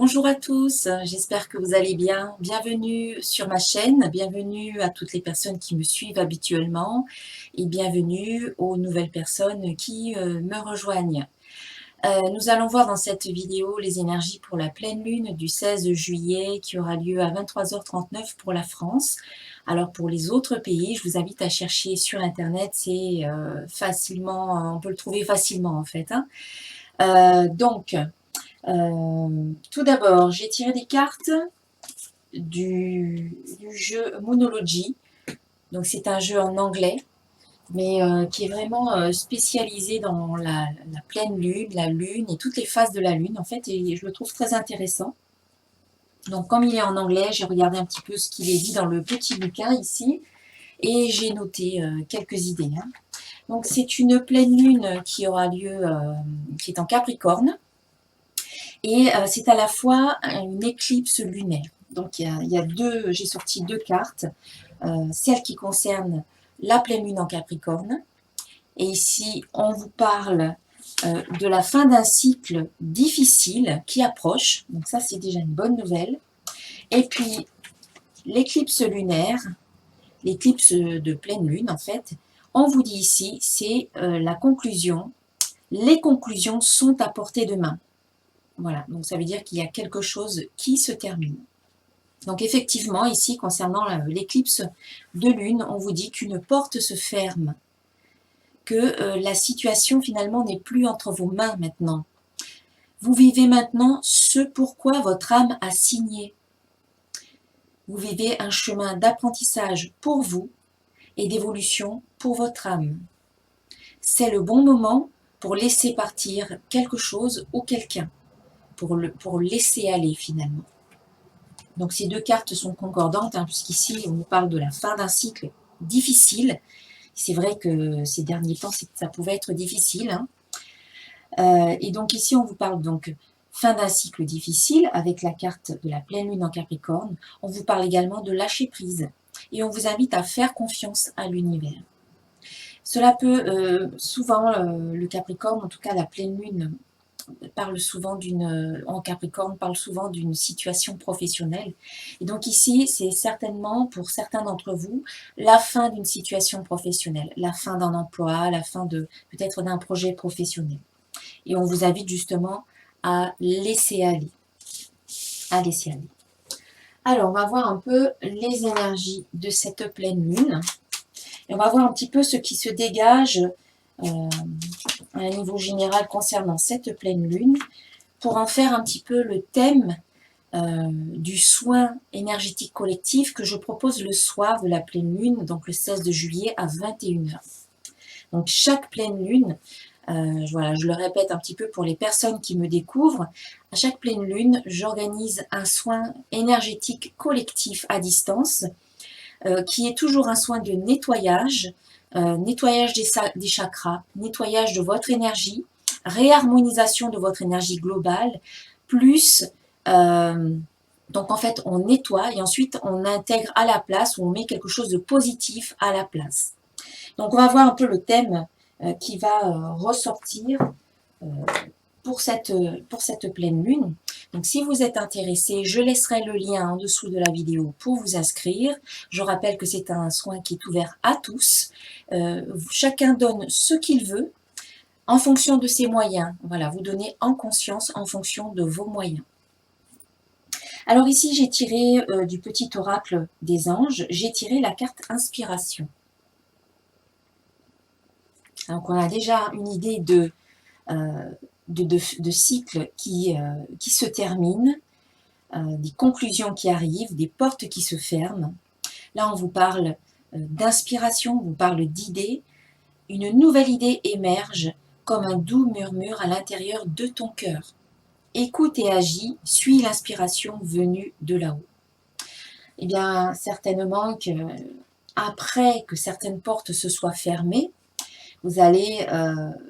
Bonjour à tous, j'espère que vous allez bien. Bienvenue sur ma chaîne, bienvenue à toutes les personnes qui me suivent habituellement et bienvenue aux nouvelles personnes qui me rejoignent. Nous allons voir dans cette vidéo les énergies pour la pleine lune du 16 juillet qui aura lieu à 23h39 pour la France. Alors pour les autres pays, je vous invite à chercher sur internet, c'est facilement, on peut le trouver facilement en fait. Tout d'abord, j'ai tiré des cartes du jeu Monology. Donc c'est un jeu en anglais, mais qui est vraiment spécialisé dans la pleine lune, la lune et toutes les phases de la lune en fait, et je le trouve très intéressant. Donc comme il est en anglais, j'ai regardé un petit peu ce qu'il est dit dans le petit bouquin ici, et j'ai noté quelques idées. Donc c'est une pleine lune qui aura lieu, qui est en Capricorne, et c'est à la fois une éclipse lunaire. Donc il y a deux, j'ai sorti deux cartes, celle qui concerne la pleine lune en Capricorne, et ici on vous parle de la fin d'un cycle difficile qui approche, donc ça c'est déjà une bonne nouvelle. Et puis l'éclipse lunaire, l'éclipse de pleine lune en fait, on vous dit ici, c'est la conclusion, les conclusions sont à portée de main. Voilà, donc ça veut dire qu'il y a quelque chose qui se termine. Donc effectivement, ici, concernant l'éclipse de lune, on vous dit qu'une porte se ferme, que la situation finalement n'est plus entre vos mains maintenant. Vous vivez maintenant ce pourquoi votre âme a signé. Vous vivez un chemin d'apprentissage pour vous et d'évolution pour votre âme. C'est le bon moment pour laisser partir quelque chose ou quelqu'un, pour laisser aller finalement. Donc ces deux cartes sont concordantes, puisqu'ici on nous parle de la fin d'un cycle difficile. C'est vrai que ces derniers temps, ça pouvait être difficile. Et donc ici on vous parle donc fin d'un cycle difficile avec la carte de la pleine lune en Capricorne. On vous parle également de lâcher prise. Et on vous invite à faire confiance à l'univers. Cela peut souvent, le Capricorne, en tout cas la pleine lune, parle souvent en Capricorne, parle souvent d'une situation professionnelle. Et donc ici, c'est certainement, pour certains d'entre vous, la fin d'une situation professionnelle, la fin d'un emploi, la fin peut-être d'un projet professionnel. Et on vous invite justement à laisser aller. À laisser aller. Alors, on va voir un peu les énergies de cette pleine lune. Et on va voir un petit peu ce qui se dégage à un niveau général concernant cette pleine lune, pour en faire un petit peu le thème du soin énergétique collectif que je propose le soir de la pleine lune, donc le 16 de juillet à 21h. Donc chaque pleine lune, voilà, je le répète un petit peu pour les personnes qui me découvrent, à chaque pleine lune, j'organise un soin énergétique collectif à distance, qui est toujours un soin de nettoyage, nettoyage des chakras, nettoyage de votre énergie, réharmonisation de votre énergie globale, plus, donc en fait on nettoie et ensuite on intègre à la place, ou on met quelque chose de positif à la place. Donc on va voir un peu le thème qui va ressortir pour cette pleine lune. Donc si vous êtes intéressé, je laisserai le lien en dessous de la vidéo pour vous inscrire. Je rappelle que c'est un soin qui est ouvert à tous. Chacun donne ce qu'il veut en fonction de ses moyens. Voilà, vous donnez en conscience en fonction de vos moyens. Alors ici, j'ai tiré du petit oracle des anges, j'ai tiré la carte inspiration. Donc on a déjà une idée de cycles qui se terminent, des conclusions qui arrivent, des portes qui se ferment. Là, on vous parle d'inspiration, on vous parle d'idées. Une nouvelle idée émerge comme un doux murmure à l'intérieur de ton cœur. Écoute et agis, suis l'inspiration venue de là-haut. Eh bien, certainement que après que certaines portes se soient fermées, vous allez,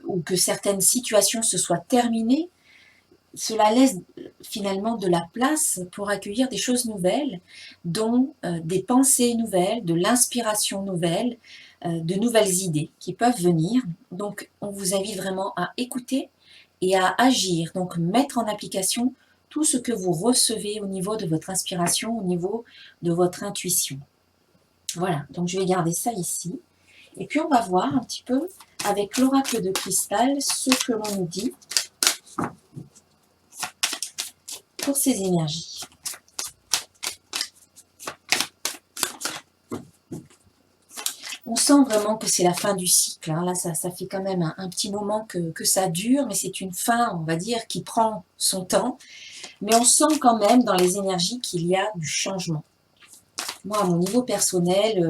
ou que certaines situations se soient terminées, cela laisse finalement de la place pour accueillir des choses nouvelles, dont des pensées nouvelles, de l'inspiration nouvelle, de nouvelles idées qui peuvent venir. Donc on vous invite vraiment à écouter et à agir, donc mettre en application tout ce que vous recevez au niveau de votre inspiration, au niveau de votre intuition. Voilà, donc je vais garder ça ici. Et puis on va voir un petit peu avec l'oracle de cristal ce que l'on nous dit pour ces énergies. On sent vraiment que c'est la fin du cycle. Hein. Là, ça fait quand même un petit moment que ça dure, mais c'est une fin, on va dire, qui prend son temps. Mais on sent quand même dans les énergies qu'il y a du changement. Moi, à mon niveau personnel,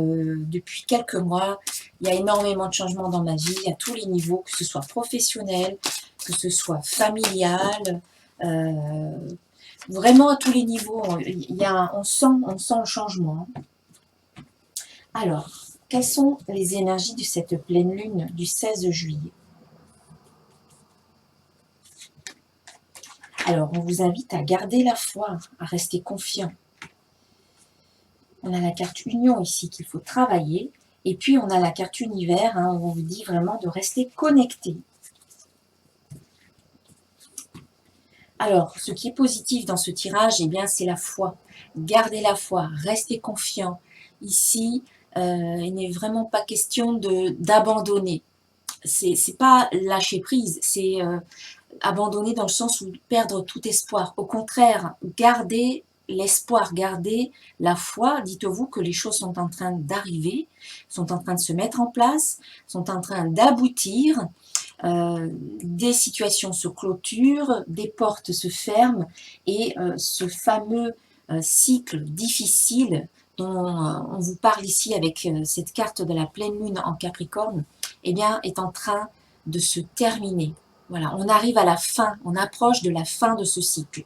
depuis quelques mois, il y a énormément de changements dans ma vie, à tous les niveaux, que ce soit professionnel, que ce soit familial, vraiment à tous les niveaux, on sent le changement. Alors, quelles sont les énergies de cette pleine lune du 16 juillet? Alors, on vous invite à garder la foi, à rester confiant. On a la carte union ici qu'il faut travailler. Et puis, on a la carte univers, hein, où on vous dit vraiment de rester connecté. Alors, ce qui est positif dans ce tirage, eh bien, c'est la foi. Gardez la foi, restez confiant. Ici, il n'est vraiment pas question d'abandonner. C'est pas lâcher prise, c'est abandonner dans le sens où perdre tout espoir. Au contraire, gardez l'espoir, gardez la foi. Dites-vous que les choses sont en train d'arriver, sont en train de se mettre en place, sont en train d'aboutir. Des situations se clôturent, des portes se ferment et ce fameux cycle difficile dont on vous parle ici avec cette carte de la pleine lune en Capricorne, eh bien, est en train de se terminer. Voilà, on arrive à la fin, on approche de la fin de ce cycle.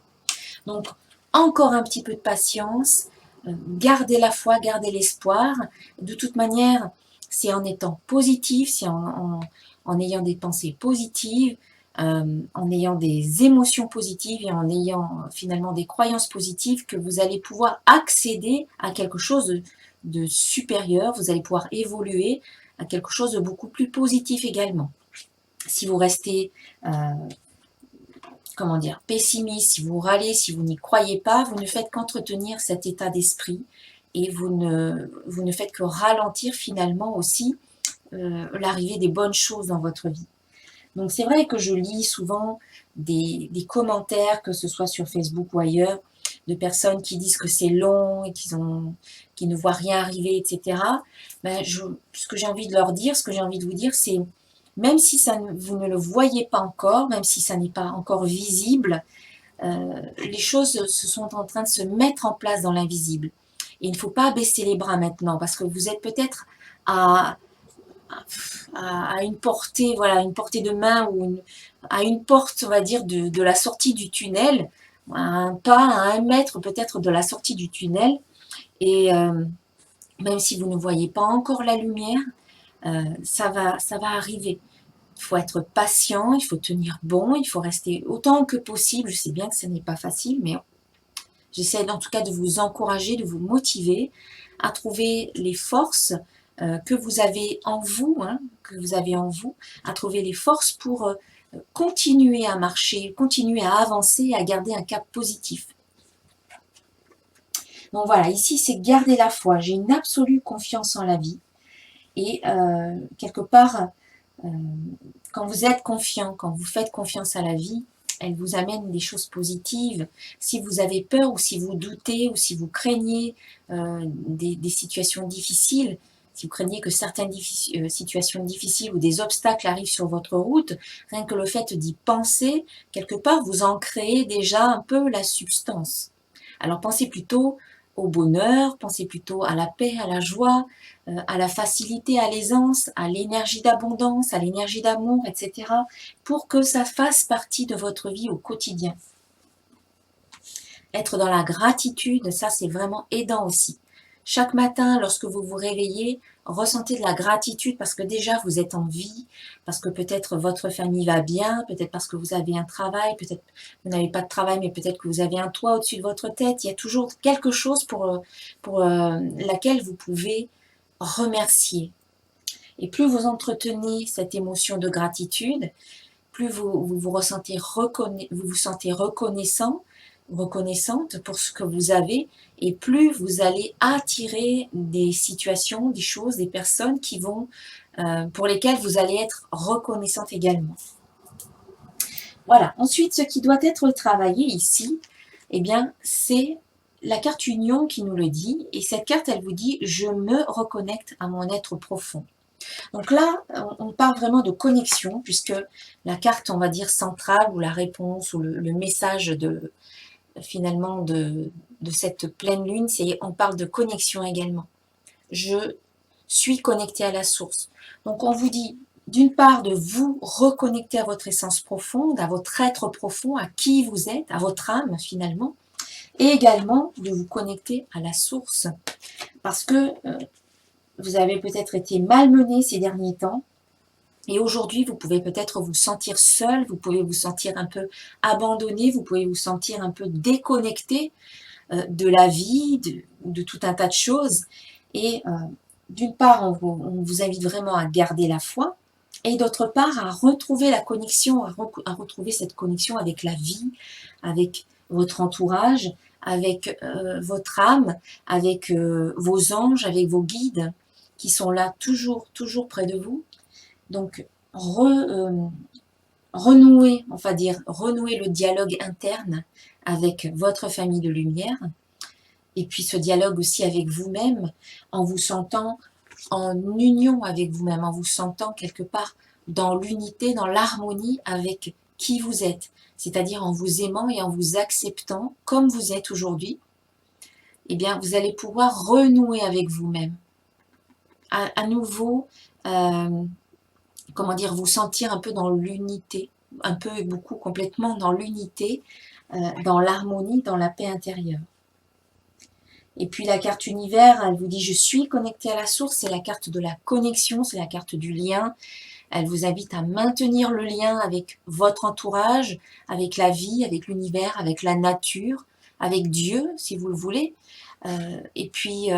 Donc, encore un petit peu de patience, gardez la foi, gardez l'espoir. De toute manière, c'est en étant positif, c'est en ayant des pensées positives, en ayant des émotions positives et en ayant finalement des croyances positives que vous allez pouvoir accéder à quelque chose de supérieur, vous allez pouvoir évoluer à quelque chose de beaucoup plus positif également. Si vous restez comment dire, pessimiste, si vous râlez, si vous n'y croyez pas, vous ne faites qu'entretenir cet état d'esprit et vous ne faites que ralentir finalement aussi l'arrivée des bonnes choses dans votre vie. Donc c'est vrai que je lis souvent des commentaires, que ce soit sur Facebook ou ailleurs, de personnes qui disent que c'est long et qu'ils ne voient rien arriver, etc. Ben, ce que j'ai envie de leur dire, ce que j'ai envie de vous dire, c'est même si vous ne le voyez pas encore, même si ça n'est pas encore visible, les choses se sont en train de se mettre en place dans l'invisible. Et il ne faut pas baisser les bras maintenant, parce que vous êtes peut-être à une portée, voilà, une portée de main ou à une porte, on va dire, de la sortie du tunnel, à un pas, à 1 mètre peut-être de la sortie du tunnel. Et même si vous ne voyez pas encore la lumière, ça va arriver. Il faut être patient, il faut tenir bon, il faut rester autant que possible. Je sais bien que ce n'est pas facile, mais j'essaie en tout cas de vous encourager, de vous motiver à trouver les forces que vous avez en vous, à trouver les forces pour continuer à marcher, continuer à avancer, à garder un cap positif. Donc voilà, ici c'est garder la foi. J'ai une absolue confiance en la vie. Et quelque part, quand vous êtes confiant, quand vous faites confiance à la vie, elle vous amène des choses positives. Si vous avez peur ou si vous doutez ou si vous craignez des situations difficiles, si vous craignez que certaines situations difficiles ou des obstacles arrivent sur votre route, rien que le fait d'y penser, quelque part, vous en créez déjà un peu la substance. Alors pensez plutôt au bonheur, pensez plutôt à la paix, à la joie, à la facilité, à l'aisance, à l'énergie d'abondance, à l'énergie d'amour, etc. pour que ça fasse partie de votre vie au quotidien. Être dans la gratitude, ça c'est vraiment aidant aussi. Chaque matin, lorsque vous vous réveillez, ressentez de la gratitude parce que déjà vous êtes en vie, parce que peut-être votre famille va bien, peut-être parce que vous avez un travail, peut-être que vous n'avez pas de travail, mais peut-être que vous avez un toit au-dessus de votre tête. Il y a toujours quelque chose pour laquelle vous pouvez remercier. Et plus vous entretenez cette émotion de gratitude, plus vous vous sentez reconnaissant, reconnaissante pour ce que vous avez, et plus vous allez attirer des situations, des choses, des personnes qui vont, pour lesquelles vous allez être reconnaissante également. Voilà. Ensuite, ce qui doit être travaillé ici, eh bien, c'est la carte Union qui nous le dit. Et cette carte, elle vous dit « Je me reconnecte à mon être profond ». Donc là, on parle vraiment de connexion, puisque la carte, on va dire, centrale, ou la réponse, ou le message de, finalement, de cette pleine lune, on parle de connexion également. Je suis connecté à la source. Donc on vous dit, d'une part, de vous reconnecter à votre essence profonde, à votre être profond, à qui vous êtes, à votre âme finalement, et également de vous connecter à la source. Parce que vous avez peut-être été malmené ces derniers temps, et aujourd'hui, vous pouvez peut-être vous sentir seul, vous pouvez vous sentir un peu abandonné, vous pouvez vous sentir un peu déconnecté de la vie, de tout un tas de choses. Et d'une part, on vous invite vraiment à garder la foi, et d'autre part, à retrouver la connexion, à retrouver cette connexion avec la vie, avec votre entourage, avec votre âme, avec vos anges, avec vos guides, qui sont là toujours près de vous. Donc, renouer, on va dire, renouer le dialogue interne avec votre famille de lumière, et puis ce dialogue aussi avec vous-même, en vous sentant en union avec vous-même, en vous sentant quelque part dans l'unité, dans l'harmonie avec qui vous êtes, c'est-à-dire en vous aimant et en vous acceptant comme vous êtes aujourd'hui. Eh bien, vous allez pouvoir renouer avec vous-même, à nouveau, comment dire, vous sentir un peu dans l'unité, un peu et beaucoup complètement dans l'unité, dans l'harmonie, dans la paix intérieure. Et puis la carte univers, elle vous dit « Je suis connecté à la source », c'est la carte de la connexion, c'est la carte du lien. Elle vous invite à maintenir le lien avec votre entourage, avec la vie, avec l'univers, avec la nature, avec Dieu, si vous le voulez. Et puis,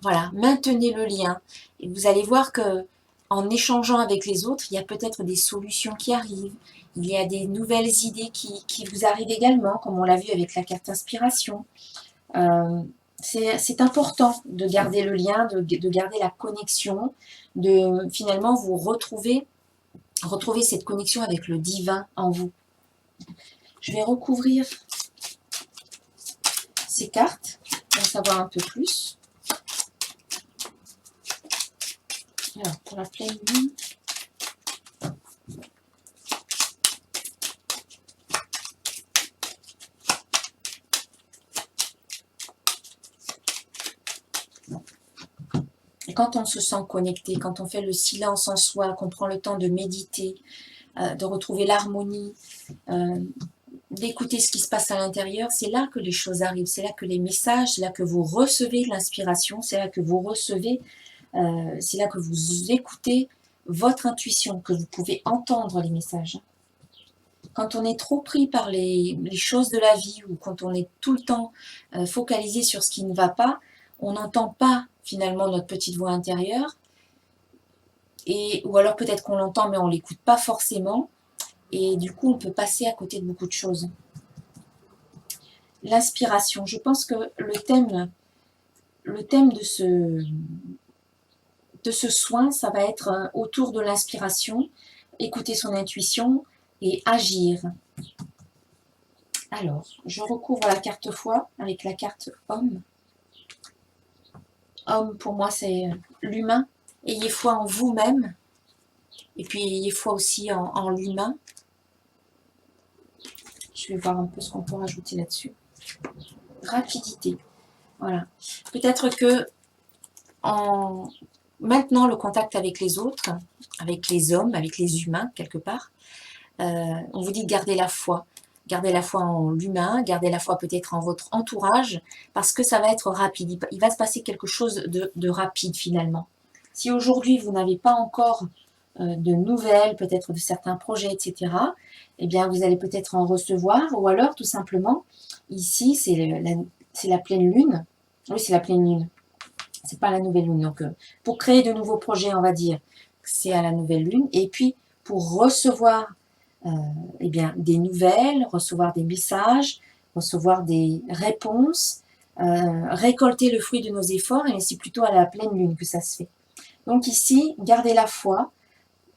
voilà, maintenez le lien. Et vous allez voir que en échangeant avec les autres, il y a peut-être des solutions qui arrivent. Il y a des nouvelles idées qui vous arrivent également, comme on l'a vu avec la carte inspiration. C'est important de garder le lien, de garder la connexion, de finalement vous retrouver cette connexion avec le divin en vous. Je vais recouvrir ces cartes pour en savoir un peu plus. Alors, pour la pleine lune, et quand on se sent connecté, quand on fait le silence en soi, qu'on prend le temps de méditer, de retrouver l'harmonie, d'écouter ce qui se passe à l'intérieur, c'est là que les choses arrivent, c'est là que les messages, c'est là que vous recevez l'inspiration, c'est là que vous recevez, c'est là que vous écoutez votre intuition, que vous pouvez entendre les messages. Quand on est trop pris par les choses de la vie, ou quand on est tout le temps focalisé sur ce qui ne va pas, on n'entend pas finalement notre petite voix intérieure, ou alors peut-être qu'on l'entend mais on ne l'écoute pas forcément, et du coup on peut passer à côté de beaucoup de choses. L'inspiration, je pense que le thème de ce soin, ça va être autour de l'inspiration, écouter son intuition et agir. Alors, je recouvre la carte foi avec la carte homme. Homme, pour moi, c'est l'humain. Ayez foi en vous-même. Et puis, ayez foi aussi en l'humain. Je vais voir un peu ce qu'on peut rajouter là-dessus. Rapidité. Voilà. Peut-être que en maintenant le contact avec les autres, avec les hommes, avec les humains, quelque part, on vous dit de garder la foi. Gardez la foi en l'humain, gardez la foi peut-être en votre entourage, parce que ça va être rapide. Il va se passer quelque chose de rapide finalement. Si aujourd'hui vous n'avez pas encore de nouvelles, peut-être de certains projets, etc., eh bien vous allez peut-être en recevoir, ou alors tout simplement, ici c'est la pleine lune. Oui, c'est la pleine lune. C'est pas la nouvelle lune. Donc, pour créer de nouveaux projets, on va dire, c'est à la nouvelle lune. Et puis, pour recevoir eh bien, des nouvelles, recevoir des messages, recevoir des réponses, récolter le fruit de nos efforts, et c'est plutôt à la pleine lune que ça se fait. Donc ici, gardez la foi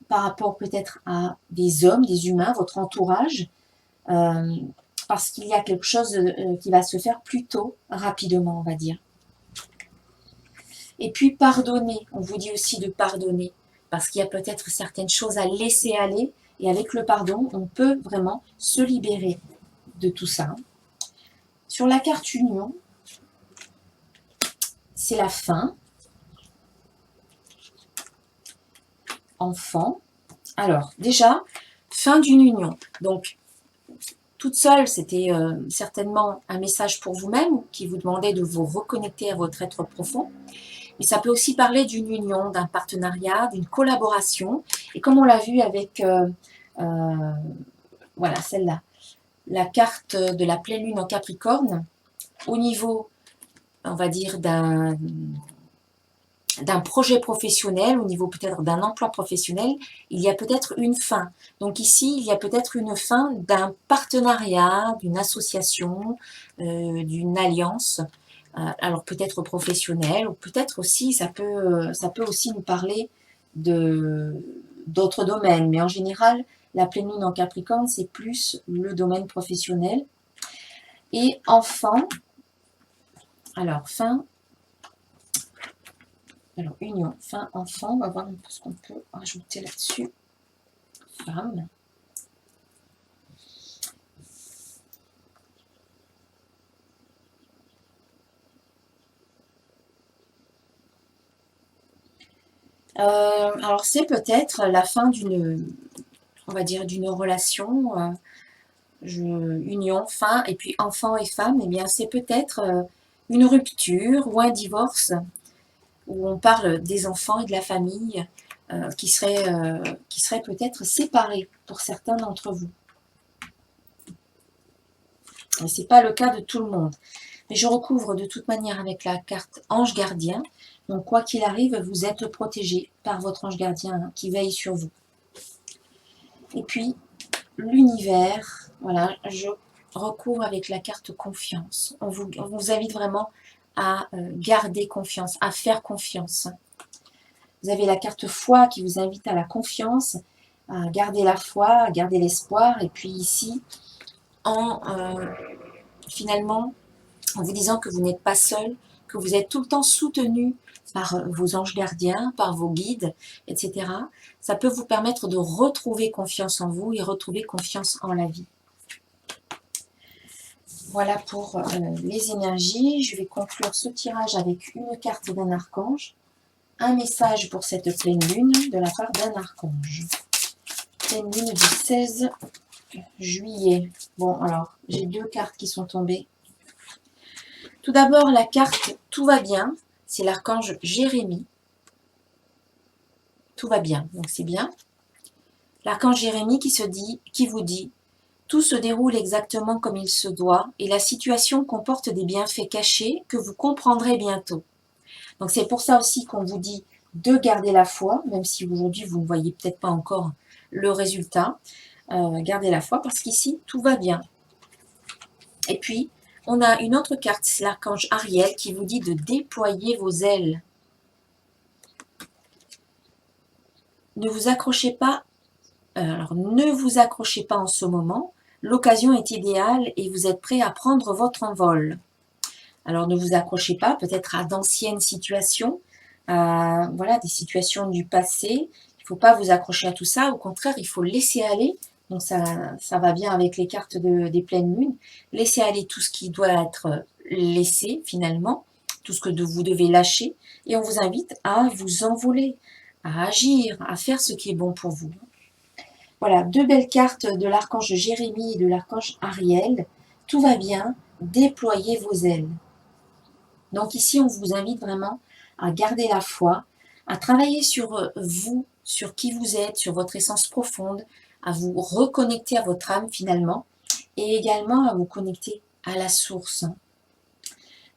par rapport peut-être à des hommes, des humains, votre entourage, parce qu'il y a quelque chose qui va se faire plutôt rapidement, on va dire. Et puis pardonner, on vous dit aussi de pardonner, parce qu'il y a peut-être certaines choses à laisser aller, et avec le pardon, on peut vraiment se libérer de tout ça. Sur la carte union, c'est la fin. Enfant. Alors, déjà, fin d'une union. Donc, toute seule, c'était certainement un message pour vous-même qui vous demandait de vous reconnecter à votre être profond. Mais ça peut aussi parler d'une union, d'un partenariat, d'une collaboration. Et comme on l'a vu avec, voilà, celle-là, la carte de la pleine lune en Capricorne, au niveau, on va dire, d'un projet professionnel, au niveau peut-être d'un emploi professionnel, il y a peut-être une fin. Donc ici, il y a peut-être une fin d'un partenariat, d'une association, d'une alliance, alors peut-être professionnelle, ou peut-être aussi, ça peut aussi nous parler d'autres domaines, mais en général, la pleine lune en Capricorne, c'est plus le domaine professionnel. Et enfant, alors fin, alors union, fin, enfant, on va voir un peu ce qu'on peut rajouter là-dessus. Femme. Alors c'est peut-être la fin d'une, on va dire, d'une relation, union, fin, et puis enfant et femme, et bien c'est peut-être une rupture ou un divorce, où on parle des enfants et de la famille qui seraient peut-être séparés pour certains d'entre vous. Et ce n'est pas le cas de tout le monde. Mais je recouvre de toute manière avec la carte ange gardien. Donc quoi qu'il arrive, vous êtes protégé par votre ange gardien qui veille sur vous. Et puis l'univers, voilà, je recouvre avec la carte confiance. On vous invite vraiment à garder confiance, à faire confiance. Vous avez la carte foi qui vous invite à la confiance, à garder la foi, à garder l'espoir. Et puis ici, finalement, en vous disant que vous n'êtes pas seul, que vous êtes tout le temps soutenu par vos anges gardiens, par vos guides, etc. Ça peut vous permettre de retrouver confiance en vous et retrouver confiance en la vie. Voilà pour les énergies. Je vais conclure ce tirage avec une carte d'un archange. Un message pour cette pleine lune de la part d'un archange. Pleine lune du 16 juillet. Bon, alors, j'ai deux cartes qui sont tombées. Tout d'abord, la carte « Tout va bien », c'est l'archange Jérémie. Tout va bien, donc c'est bien. L'archange Jérémie qui vous dit « Tout se déroule exactement comme il se doit et la situation comporte des bienfaits cachés que vous comprendrez bientôt. » Donc c'est pour ça aussi qu'on vous dit de garder la foi, même si aujourd'hui vous ne voyez peut-être pas encore le résultat. Gardez la foi parce qu'ici, tout va bien. Et puis, on a une autre carte, c'est l'archange Ariel qui vous dit de déployer vos ailes. Ne vous accrochez pas, ne vous accrochez pas en ce moment. L'occasion est idéale et vous êtes prêt à prendre votre envol. Alors ne vous accrochez pas peut-être à d'anciennes situations, voilà, des situations du passé. Il ne faut pas vous accrocher à tout ça. Au contraire, il faut laisser aller. Donc ça va bien avec les cartes des pleines lunes. Laissez aller tout ce qui doit être laissé finalement, tout ce que vous devez lâcher. Et on vous invite à vous envoler, à agir, à faire ce qui est bon pour vous. Voilà, deux belles cartes de l'archange Jérémie et de l'archange Ariel. Tout va bien, déployez vos ailes. Donc ici, on vous invite vraiment à garder la foi, à travailler sur vous, sur qui vous êtes, sur votre essence profonde, à vous reconnecter à votre âme finalement, et également à vous connecter à la source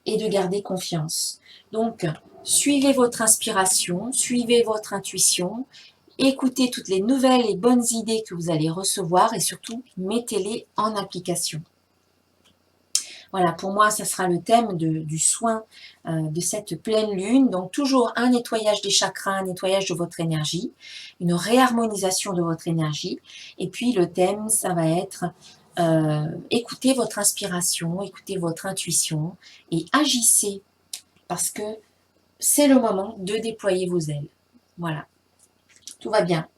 et de garder confiance. Donc, suivez votre inspiration, suivez votre intuition, écoutez toutes les nouvelles et bonnes idées que vous allez recevoir et surtout, mettez-les en application. Voilà, pour moi, ça sera le thème du soin de cette pleine lune. Donc, toujours un nettoyage des chakras, un nettoyage de votre énergie, une réharmonisation de votre énergie. Et puis, le thème, ça va être écoutez votre inspiration, écoutez votre intuition et agissez parce que c'est le moment de déployer vos ailes. Voilà, tout va bien.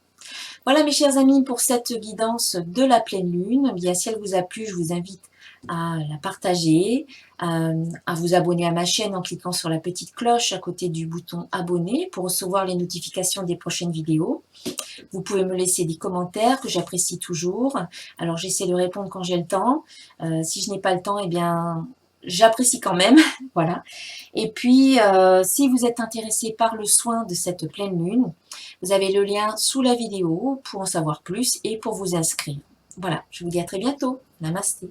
Voilà mes chers amis pour cette guidance de la pleine lune. Bien, si elle vous a plu, je vous invite à la partager, à vous abonner à ma chaîne en cliquant sur la petite cloche à côté du bouton abonner pour recevoir les notifications des prochaines vidéos. Vous pouvez me laisser des commentaires que j'apprécie toujours. Alors j'essaie de répondre quand j'ai le temps. Si je n'ai pas le temps, eh bien j'apprécie quand même. Voilà. Et puis, si vous êtes intéressé par le soin de cette pleine lune, vous avez le lien sous la vidéo pour en savoir plus et pour vous inscrire. Voilà, je vous dis à très bientôt. Namasté.